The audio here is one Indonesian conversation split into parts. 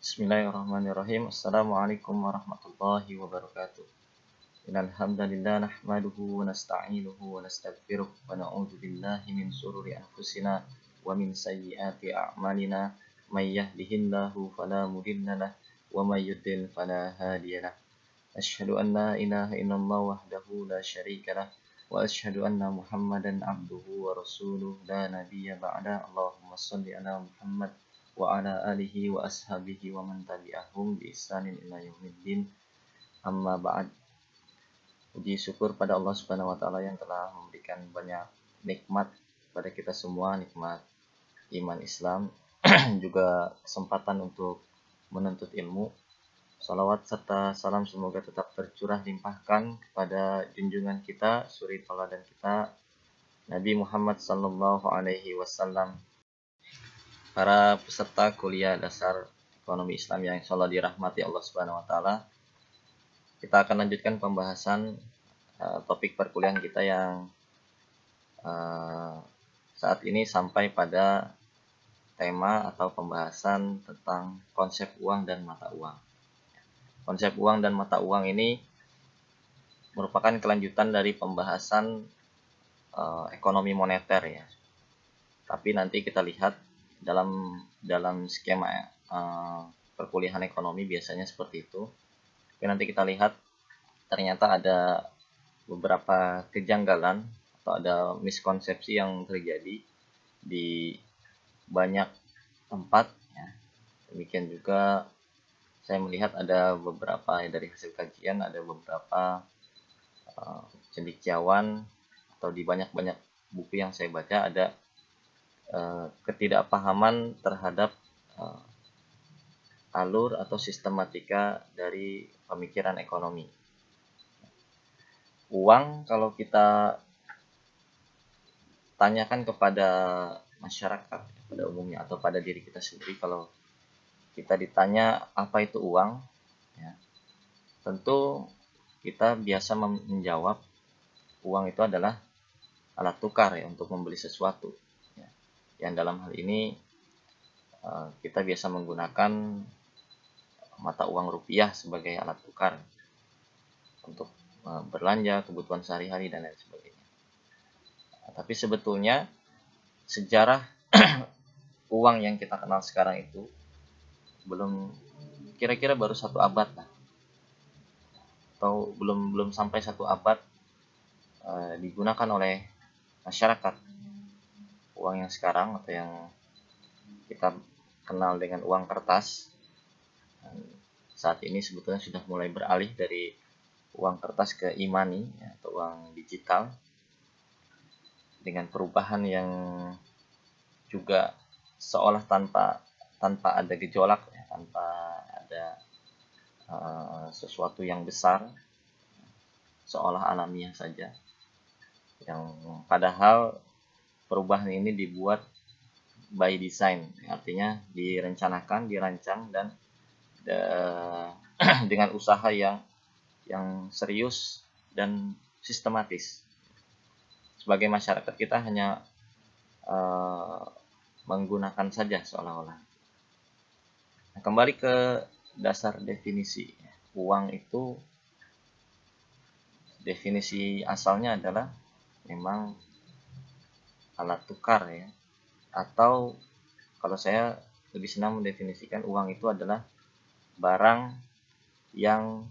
Bismillahirrahmanirrahim. Assalamualaikum warahmatullahi wabarakatuh. Innal hamdalillah nahmaduhu wa nasta'inuhu wa nastaghfiruh wa na'udzu billahi min shururi anfusina wa min sayyiati a'malina. May yahdihillahu fala mudilla lahu wa may yudlil fala hadiya lahu. Asyhadu an la ilaha illallah wahdahu la syarika lahu wa asyhadu anna Muhammadan abduhu wa rasuluh la nabiyya ba'da. Allahumma shalli ala Muhammad wa ala alihi wa ashabihi wa man tabi'ahum bi ihsanin ila yaumiddin. Amma ba'd. Puji syukur pada Allah Subhanahu wa taala yang telah memberikan banyak nikmat pada kita semua, nikmat iman Islam, juga kesempatan untuk menuntut ilmu. Salawat serta salam semoga tetap tercurah limpahkan kepada junjungan kita, suri tauladan kita, Nabi Muhammad sallallahu alaihi wasallam. Para peserta kuliah dasar ekonomi Islam yang insyaallah dirahmati Allah Subhanahu wa taala. Kita akan lanjutkan pembahasan topik perkuliahan kita yang saat ini sampai pada tema atau pembahasan tentang konsep uang dan mata uang. Konsep uang dan mata uang ini merupakan kelanjutan dari pembahasan ekonomi moneter ya. Tapi nanti kita lihat dalam skema perkuliahan ekonomi biasanya seperti itu. Tapi nanti kita lihat ternyata ada beberapa kejanggalan atau ada miskonsepsi yang terjadi di banyak tempat ya. Demikian juga saya melihat ada beberapa dari hasil kajian, ada beberapa cendekiawan atau di banyak buku yang saya baca ada ketidakpahaman terhadap alur atau sistematika dari pemikiran ekonomi. Uang kalau kita tanyakan kepada masyarakat pada umumnya atau pada diri kita sendiri, kalau kita ditanya apa itu uang, ya, tentu kita biasa menjawab uang itu adalah alat tukar ya untuk membeli sesuatu. Ya. Yang dalam hal ini kita biasa menggunakan mata uang rupiah sebagai alat tukar untuk berlanja, kebutuhan sehari-hari dan lain sebagainya. Tapi sebetulnya sejarah uang yang kita kenal sekarang itu belum, kira-kira baru 1 abad lah, atau belum sampai 1 abad digunakan oleh masyarakat. Uang yang sekarang atau yang kita kenal dengan uang kertas saat ini sebetulnya sudah mulai beralih dari uang kertas ke e-money ya, atau uang digital, dengan perubahan yang juga seolah tanpa ada gejolak ya, tanpa ada sesuatu yang besar, seolah alamiah saja, yang padahal perubahan ini dibuat by design, artinya direncanakan, dirancang dan dengan usaha yang serius dan sistematis. Sebagai masyarakat kita hanya menggunakan saja seolah-olah. Nah, kembali ke dasar definisi. Uang itu definisi asalnya adalah memang alat tukar ya. Atau kalau saya lebih senang mendefinisikan uang itu adalah barang yang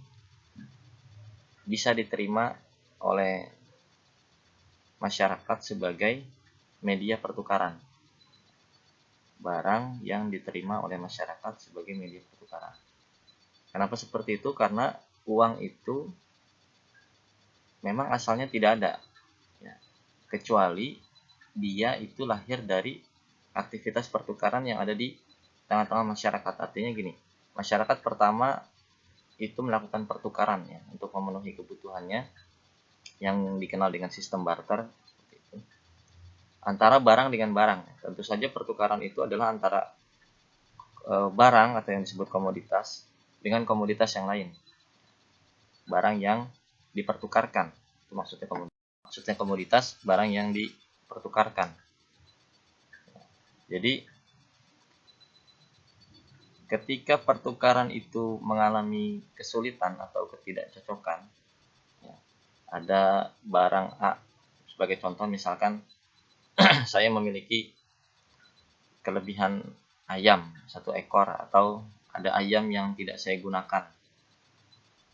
bisa diterima oleh masyarakat sebagai media pertukaran. Barang yang diterima oleh masyarakat sebagai media pertukaran. Kenapa seperti itu? Karena uang itu memang asalnya tidak ada ya, kecuali dia itu lahir dari aktivitas pertukaran yang ada di tengah-tengah masyarakat. Artinya gini, masyarakat pertama itu melakukan pertukaran ya untuk memenuhi kebutuhannya yang dikenal dengan sistem barter itu, antara barang dengan barang. Tentu saja pertukaran itu adalah antara barang atau yang disebut komoditas dengan komoditas yang lain. Barang yang dipertukarkan, itu maksudnya komoditas, barang yang dipertukarkan. Jadi ketika pertukaran itu mengalami kesulitan atau ketidakcocokan, ya, ada barang A, sebagai contoh misalkan saya memiliki kelebihan ayam 1 ekor, atau ada ayam yang tidak saya gunakan.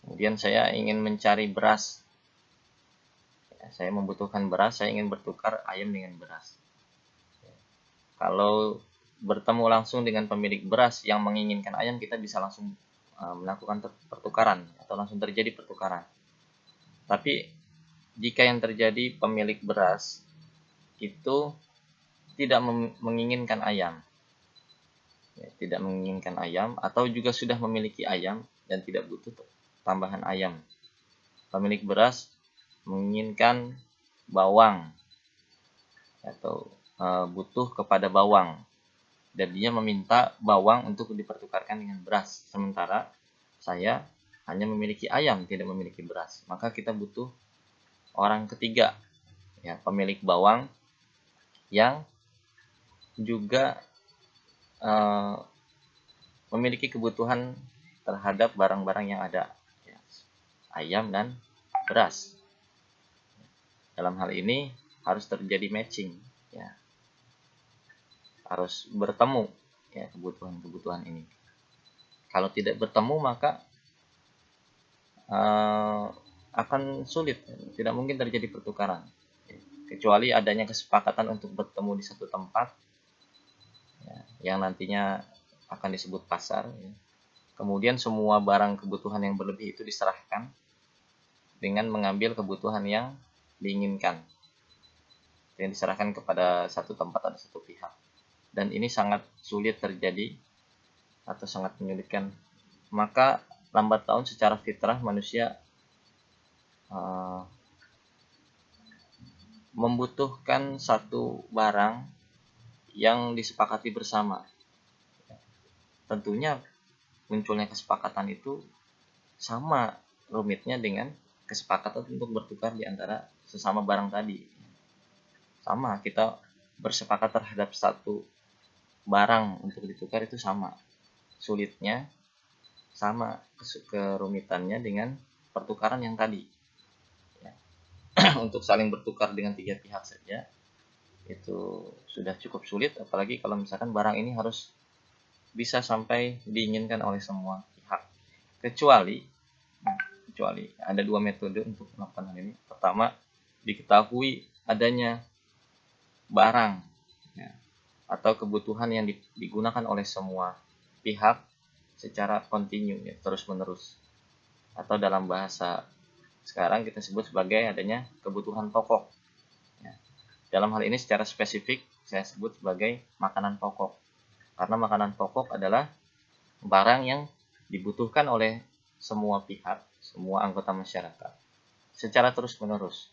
Kemudian saya ingin mencari beras. Ya, saya membutuhkan beras, saya ingin bertukar ayam dengan beras. Kalau bertemu langsung dengan pemilik beras yang menginginkan ayam, kita bisa langsung melakukan pertukaran atau langsung terjadi pertukaran. Tapi jika yang terjadi pemilik beras itu tidak menginginkan ayam, ya, tidak menginginkan ayam, atau juga sudah memiliki ayam dan tidak butuh tambahan ayam. Pemilik beras menginginkan bawang atau butuh kepada bawang, dan dia meminta bawang untuk dipertukarkan dengan beras, sementara saya hanya memiliki ayam, tidak memiliki beras. Maka kita butuh orang ketiga, ya, pemilik bawang yang juga memiliki kebutuhan terhadap barang-barang yang ada, ya, ayam dan beras. Dalam hal ini harus terjadi matching, ya, harus bertemu, ya, kebutuhan-kebutuhan ini. Kalau tidak bertemu maka akan sulit, tidak mungkin terjadi pertukaran, kecuali adanya kesepakatan untuk bertemu di satu tempat, ya, yang nantinya akan disebut pasar, ya. Kemudian semua barang kebutuhan yang berlebih itu diserahkan dengan mengambil kebutuhan yang diinginkan, yang diserahkan kepada satu tempat atau satu pihak. Dan ini sangat sulit terjadi atau sangat menyulitkan. Maka lambat laun secara fitrah manusia membutuhkan satu barang yang disepakati bersama. Tentunya munculnya kesepakatan itu sama rumitnya dengan kesepakatan untuk bertukar di antara sesama barang tadi. Sama, kita bersepakat terhadap satu barang untuk ditukar itu sama. Sulitnya sama kerumitannya dengan pertukaran yang tadi, ya. Untuk saling bertukar dengan 3 pihak saja itu sudah cukup sulit, apalagi kalau misalkan barang ini harus bisa sampai diinginkan oleh semua pihak. Kecuali ada 2 metode untuk melakukan hal ini. Pertama, diketahui adanya barang, ya, atau kebutuhan yang digunakan oleh semua pihak secara kontinu, ya, terus menerus, atau dalam bahasa sekarang kita sebut sebagai adanya kebutuhan pokok, ya. Dalam hal ini secara spesifik saya sebut sebagai makanan pokok, karena makanan pokok adalah barang yang dibutuhkan oleh semua pihak, semua anggota masyarakat secara terus menerus,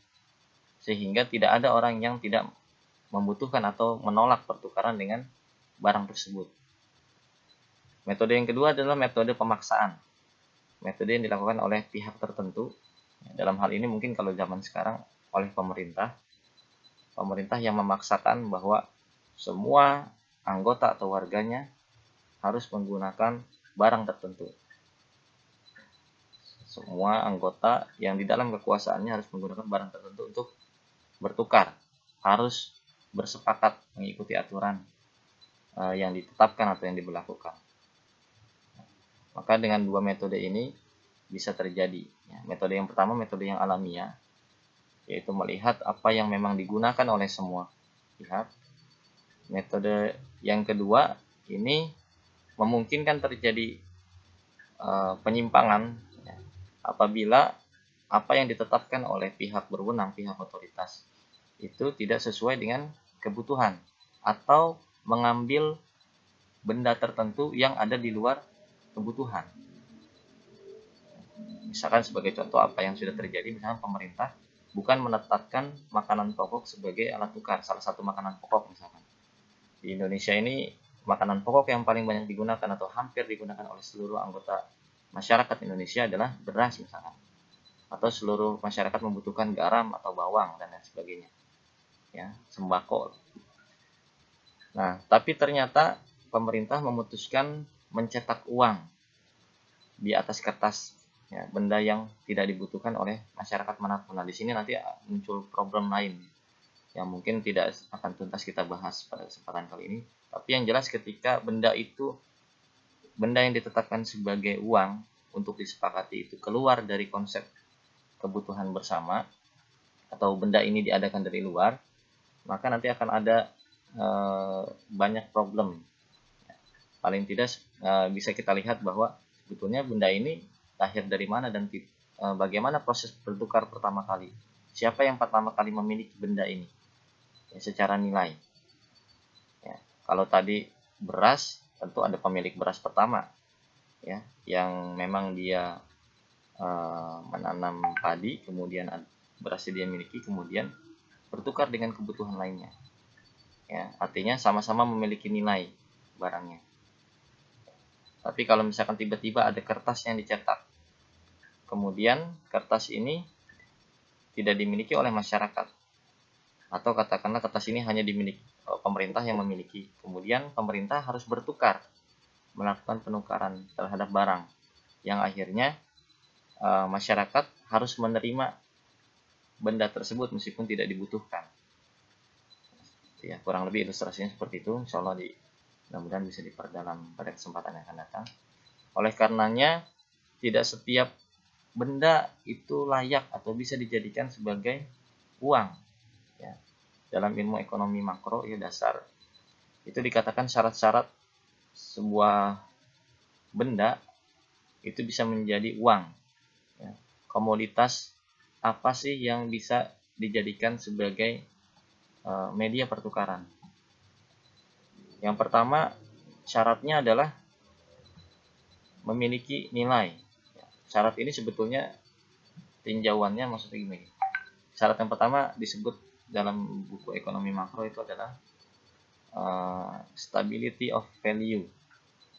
sehingga tidak ada orang yang tidak membutuhkan atau menolak pertukaran dengan barang tersebut. Metode yang kedua adalah metode pemaksaan. Metode yang dilakukan oleh pihak tertentu. Dalam hal ini mungkin kalau zaman sekarang oleh pemerintah yang memaksakan bahwa semua anggota atau warganya harus menggunakan barang tertentu. Semua anggota yang di dalam kekuasaannya harus menggunakan barang tertentu untuk bertukar, harus bersepakat mengikuti aturan yang ditetapkan atau yang diberlakukan. Maka dengan 2 metode ini bisa terjadi, ya. Metode yang pertama metode yang alamiah, yaitu melihat apa yang memang digunakan oleh semua pihak. Metode yang kedua ini memungkinkan terjadi penyimpangan, ya, apabila apa yang ditetapkan oleh pihak berwenang, pihak otoritas itu tidak sesuai dengan kebutuhan, atau mengambil benda tertentu yang ada di luar kebutuhan. Misalkan sebagai contoh apa yang sudah terjadi, misalkan pemerintah bukan menetapkan makanan pokok sebagai alat tukar, salah satu makanan pokok misalkan. Di Indonesia ini makanan pokok yang paling banyak digunakan atau hampir digunakan oleh seluruh anggota masyarakat Indonesia adalah beras misalkan. Atau seluruh masyarakat membutuhkan garam atau bawang dan lain sebagainya, ya, sembako. Nah, tapi ternyata pemerintah memutuskan mencetak uang di atas kertas, ya, benda yang tidak dibutuhkan oleh masyarakat manapun. Nah, di sini nanti muncul problem lain yang mungkin tidak akan tuntas kita bahas pada kesempatan kali ini. Tapi yang jelas ketika benda yang ditetapkan sebagai uang untuk disepakati itu keluar dari konsep kebutuhan bersama, atau benda ini diadakan dari luar, maka nanti akan ada banyak problem. Paling tidak bisa kita lihat bahwa sebetulnya benda ini lahir dari mana dan bagaimana proses bertukar pertama kali. Siapa yang pertama kali memiliki benda ini, ya, secara nilai. Ya, kalau tadi beras, tentu ada pemilik beras pertama, ya, yang memang dia menanam padi, kemudian berasnya dia miliki, kemudian bertukar dengan kebutuhan lainnya. Ya, artinya sama-sama memiliki nilai barangnya. Tapi kalau misalkan tiba-tiba ada kertas yang dicetak, kemudian kertas ini tidak dimiliki oleh masyarakat, atau katakanlah kertas ini hanya dimiliki pemerintah yang memiliki, kemudian pemerintah harus bertukar, melakukan penukaran terhadap barang, yang akhirnya masyarakat harus menerima benda tersebut meskipun tidak dibutuhkan. Ya, kurang lebih ilustrasinya seperti itu. Insya Allah mudah-mudahan bisa diperdalam pada kesempatan yang akan datang. Oleh karenanya, tidak setiap benda itu layak atau bisa dijadikan sebagai uang. Ya. Dalam ilmu ekonomi makro, ya, dasar, itu dikatakan syarat-syarat sebuah benda itu bisa menjadi uang. Ya. Komoditas apa sih yang bisa dijadikan sebagai media pertukaran? Yang pertama, syaratnya adalah memiliki nilai. Syarat ini sebetulnya tinjauannya maksudnya gini. Syarat yang pertama disebut dalam buku ekonomi makro itu adalah stability of value.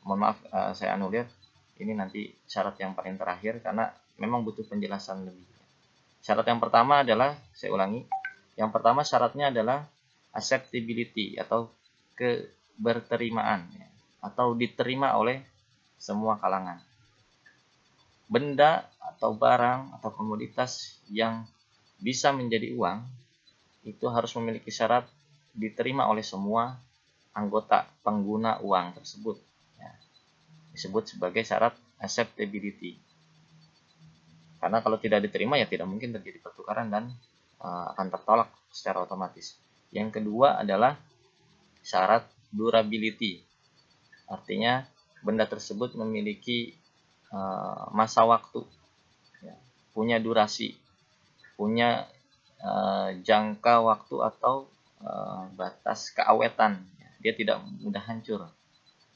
Mohon maaf, saya anulir. Ini nanti syarat yang paling terakhir karena memang butuh penjelasan lebih. Syarat yang pertama adalah, saya ulangi, yang pertama syaratnya adalah acceptability atau keberterimaan, ya, atau diterima oleh semua kalangan. Benda atau barang atau komoditas yang bisa menjadi uang itu harus memiliki syarat diterima oleh semua anggota pengguna uang tersebut, ya. Disebut sebagai syarat acceptability. Karena kalau tidak diterima, ya tidak mungkin terjadi pertukaran dan akan tertolak secara otomatis. Yang kedua adalah syarat durability. Artinya benda tersebut memiliki masa waktu, ya, punya durasi, punya jangka waktu atau batas keawetan, ya. Dia tidak mudah hancur.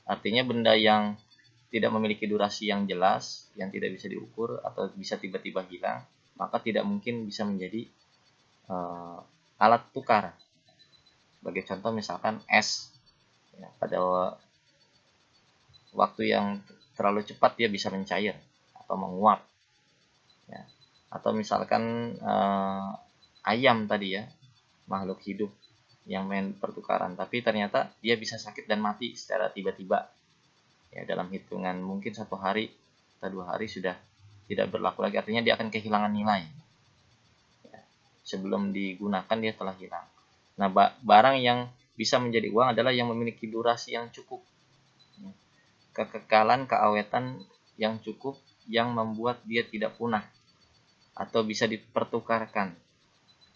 Artinya benda yang tidak memiliki durasi yang jelas, yang tidak bisa diukur atau bisa tiba-tiba hilang, maka tidak mungkin bisa menjadi alat tukar. Sebagai contoh misalkan es, ya, pada waktu yang terlalu cepat dia bisa mencair atau menguap, ya. Atau misalkan ayam tadi, ya, makhluk hidup yang main pertukaran, tapi ternyata dia bisa sakit dan mati secara tiba-tiba, ya, dalam hitungan mungkin 1 hari atau 2 hari sudah tidak berlaku lagi, artinya dia akan kehilangan nilai, ya. Sebelum digunakan dia telah hilang. Nah, barang yang bisa menjadi uang adalah yang memiliki durasi yang cukup, ya, kekekalan keawetan yang cukup, yang membuat dia tidak punah atau bisa dipertukarkan,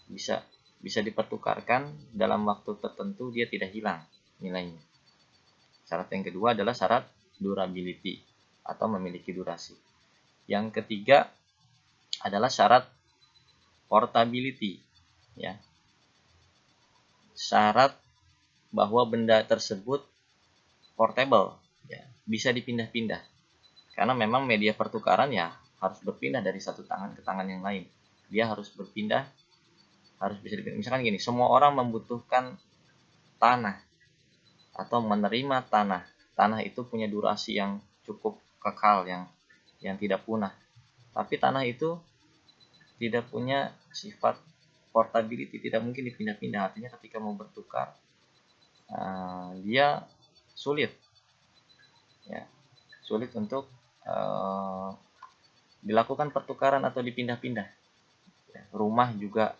bisa dipertukarkan dalam waktu tertentu, dia tidak hilang nilainya. Syarat yang kedua adalah syarat durability atau memiliki durasi. Yang ketiga adalah syarat portability, ya. Syarat bahwa benda tersebut portable, ya, bisa dipindah-pindah. Karena memang media pertukaran, ya, harus berpindah dari satu tangan ke tangan yang lain. Dia harus berpindah, harus bisa dipindah. Misalkan gini, semua orang membutuhkan tanah atau menerima tanah. Tanah itu punya durasi yang cukup kekal, yang tidak punah. Tapi tanah itu tidak punya sifat portability, tidak mungkin dipindah-pindah. Artinya ketika mau bertukar, dia sulit, ya. sulit untuk dilakukan pertukaran atau dipindah-pindah. Rumah juga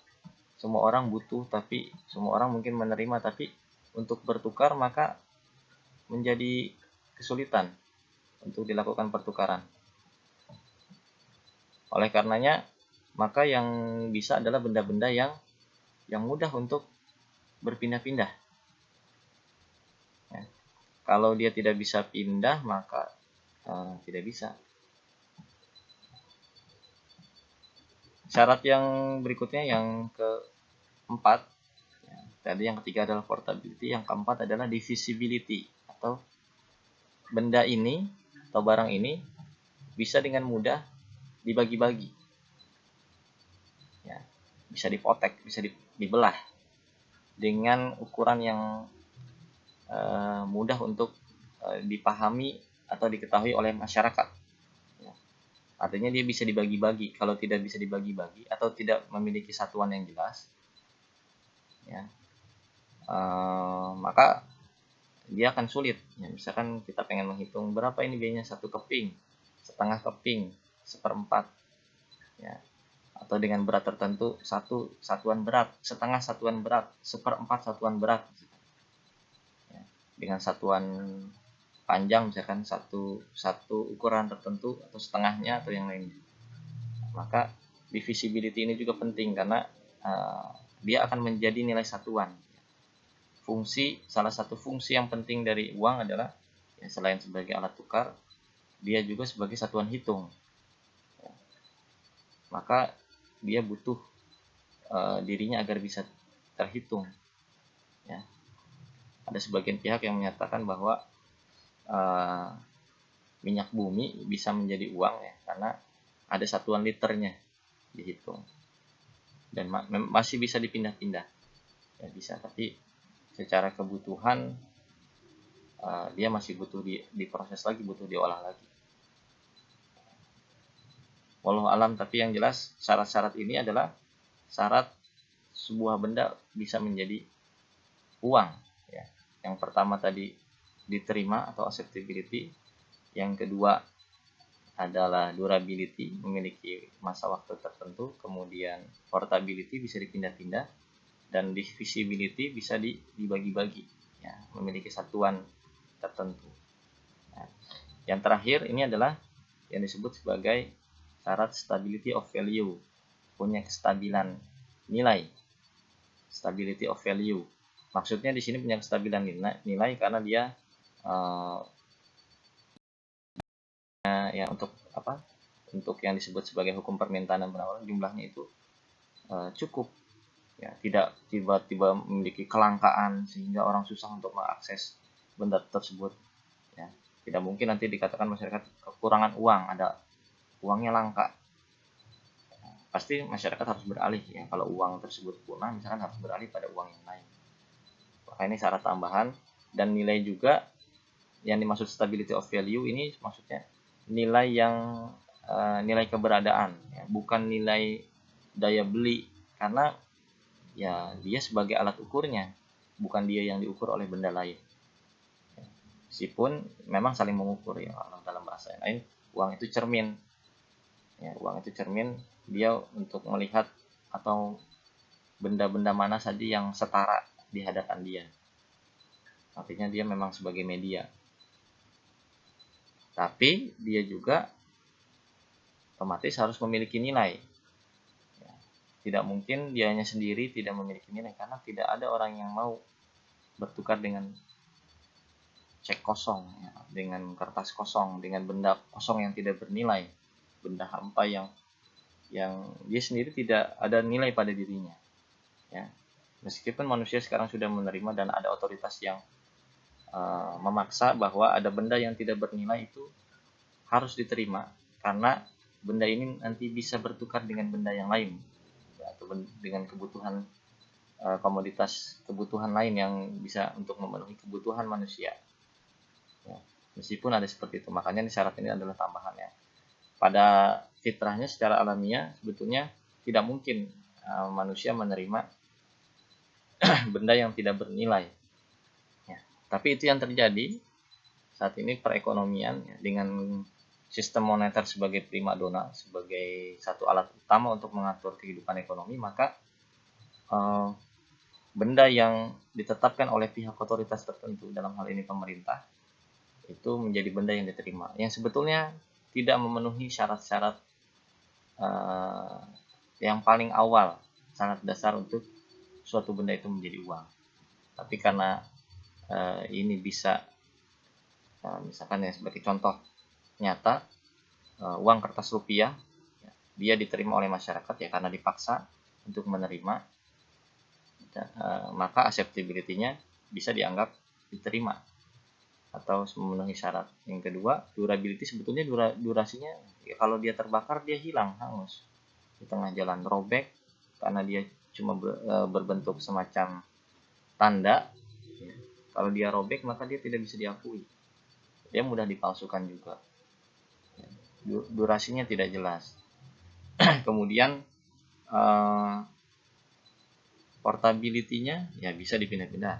semua orang butuh, tapi semua orang mungkin menerima, tapi untuk bertukar maka menjadi kesulitan untuk dilakukan pertukaran. Oleh karenanya, maka yang bisa adalah benda-benda yang mudah untuk berpindah-pindah. Ya. Kalau dia tidak bisa pindah, maka tidak bisa. Syarat yang berikutnya, yang keempat, ya, tadi yang ketiga adalah portability, yang keempat adalah divisibility, atau benda ini atau barang ini bisa dengan mudah dibagi-bagi, ya, bisa dipotek, bisa dibelah dengan ukuran yang mudah untuk dipahami atau diketahui oleh masyarakat. Artinya dia bisa dibagi-bagi. Kalau tidak bisa dibagi-bagi atau tidak memiliki satuan yang jelas, ya, maka dia akan sulit. Ya, misalkan kita pengen menghitung berapa ini biayanya satu keping, setengah keping, seperempat, ya, atau dengan berat tertentu satu satuan berat, setengah satuan berat, seperempat satuan berat, ya, dengan satuan panjang misalkan satu ukuran tertentu atau setengahnya atau yang lainnya. Maka divisibility ini juga penting karena dia akan menjadi nilai satuan. Salah satu fungsi yang penting dari uang adalah, ya, selain sebagai alat tukar, dia juga sebagai satuan hitung. Ya. Maka dia butuh dirinya agar bisa terhitung. Ya. Ada sebagian pihak yang menyatakan bahwa minyak bumi bisa menjadi uang, ya, karena ada satuan liternya dihitung dan masih bisa dipindah-pindah, ya, bisa, tapi secara kebutuhan dia masih butuh diproses lagi, butuh diolah lagi. Wallahu alam, tapi yang jelas syarat-syarat ini adalah syarat sebuah benda bisa menjadi uang, ya. Yang pertama tadi diterima atau acceptability, yang kedua adalah durability, memiliki masa waktu tertentu, kemudian portability, bisa dipindah-pindah, dan divisibility, bisa dibagi-bagi, ya, memiliki satuan tertentu. Nah, yang terakhir ini adalah yang disebut sebagai syarat stability of value, punya kestabilan nilai. Stability of value, maksudnya di sini punya kestabilan nilai karena dia ya untuk apa? Untuk yang disebut sebagai hukum permintaan dan penawaran, jumlahnya itu cukup, ya, tidak tiba-tiba memiliki kelangkaan sehingga orang susah untuk mengakses benda tersebut, ya. Tidak mungkin nanti dikatakan masyarakat kekurangan uang, ada uangnya langka, pasti masyarakat harus beralih, ya, kalau uang tersebut punah misalkan harus beralih pada uang yang lain. Maka ini syarat tambahan. Dan nilai juga yang dimaksud stability of value ini maksudnya nilai yang nilai keberadaan, ya, bukan nilai daya beli, karena, ya, dia sebagai alat ukurnya, bukan dia yang diukur oleh benda lain. Meskipun memang saling mengukur, ya, dalam bahasa yang lain uang itu cermin, ya, uang itu cermin, dia untuk melihat atau benda-benda mana saja yang setara di hadapan dia. Artinya dia memang sebagai media. Tapi dia juga otomatis harus memiliki nilai. Ya, tidak mungkin dianya sendiri tidak memiliki nilai, karena tidak ada orang yang mau bertukar dengan cek kosong, ya, dengan kertas kosong, dengan benda kosong yang tidak bernilai, benda hampa yang dia sendiri tidak ada nilai pada dirinya, ya. Meskipun manusia sekarang sudah menerima dan ada otoritas yang memaksa bahwa ada benda yang tidak bernilai itu harus diterima, karena benda ini nanti bisa bertukar dengan benda yang lain, ya, atau dengan kebutuhan komoditas kebutuhan lain yang bisa untuk memenuhi kebutuhan manusia, ya. Meskipun ada seperti itu, makanya syarat ini adalah tambahannya. Pada fitrahnya secara alamiah sebetulnya tidak mungkin manusia menerima benda yang tidak bernilai, ya. Tapi itu yang terjadi saat ini perekonomian ya, dengan sistem moneter sebagai primadona, sebagai satu alat utama untuk mengatur kehidupan ekonomi, maka benda yang ditetapkan oleh pihak otoritas tertentu, dalam hal ini pemerintah, itu menjadi benda yang diterima, yang sebetulnya tidak memenuhi syarat-syarat yang paling awal, syarat dasar untuk suatu benda itu menjadi uang. Tapi karena ini bisa, misalkan ya sebagai contoh nyata, uang kertas rupiah, dia diterima oleh masyarakat ya karena dipaksa untuk menerima, maka acceptability-nya bisa dianggap diterima atau memenuhi syarat. Yang kedua, durability, sebetulnya durasinya ya, kalau dia terbakar dia hilang, hangus di tengah jalan, robek karena dia cuma berbentuk semacam tanda ya. Kalau dia robek maka dia tidak bisa diakui, dia mudah dipalsukan juga, durasinya tidak jelas. Kemudian portability-nya ya bisa dipindah-pindah,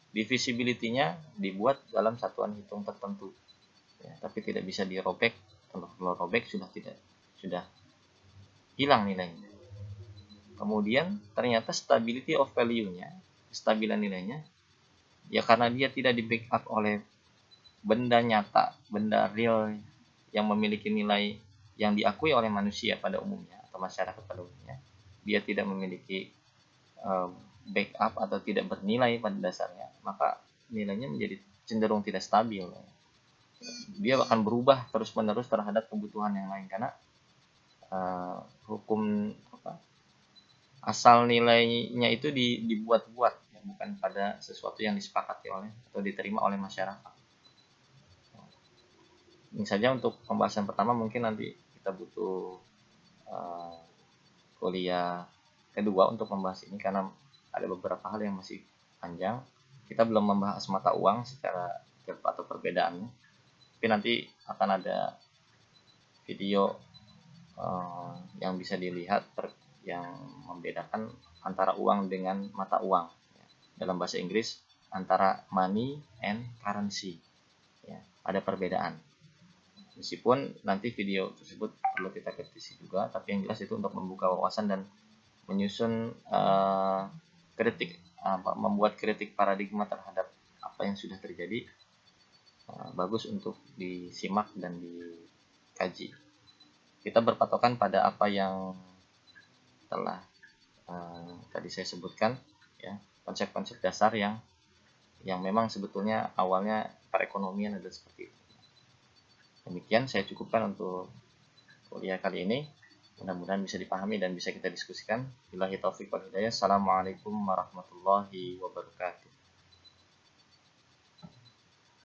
divisibility-nya dibuat dalam satuan hitung tertentu ya, tapi tidak bisa dirobek. Kalau robek sudah hilang nilainya. Kemudian ternyata stability of value-nya, kestabilan nilainya ya karena dia tidak di backup oleh benda nyata, benda real yang memiliki nilai yang diakui oleh manusia pada umumnya atau masyarakat pada umumnya, dia tidak memiliki backup atau tidak bernilai pada dasarnya, maka nilainya menjadi cenderung tidak stabil. Dia akan berubah terus-menerus terhadap kebutuhan yang lain karena hukum asal nilainya itu dibuat-buat ya, bukan pada sesuatu yang disepakati oleh atau diterima oleh masyarakat. Ini saja untuk pembahasan pertama, mungkin nanti kita butuh kuliah kedua untuk membahas ini karena ada beberapa hal yang masih panjang. Kita belum membahas mata uang secara detail atau perbedaannya, tapi nanti akan ada video yang bisa dilihat yang membedakan antara uang dengan mata uang. Dalam bahasa Inggris antara money and currency ya, ada perbedaan. Meskipun nanti video tersebut perlu kita kritisi juga, tapi yang jelas itu untuk membuka wawasan dan menyusun membuat kritik paradigma terhadap apa yang sudah terjadi, bagus untuk disimak dan dikaji. Kita berpatokan pada apa yang telah tadi saya sebutkan ya, konsep-konsep dasar yang memang sebetulnya awalnya perekonomian adalah seperti itu. Demikian saya cukupkan untuk kuliah kali ini. Mudah-mudahan bisa dipahami dan bisa kita diskusikan. Billahi taufiq wal hidayah. Assalamualaikum warahmatullahi wabarakatuh.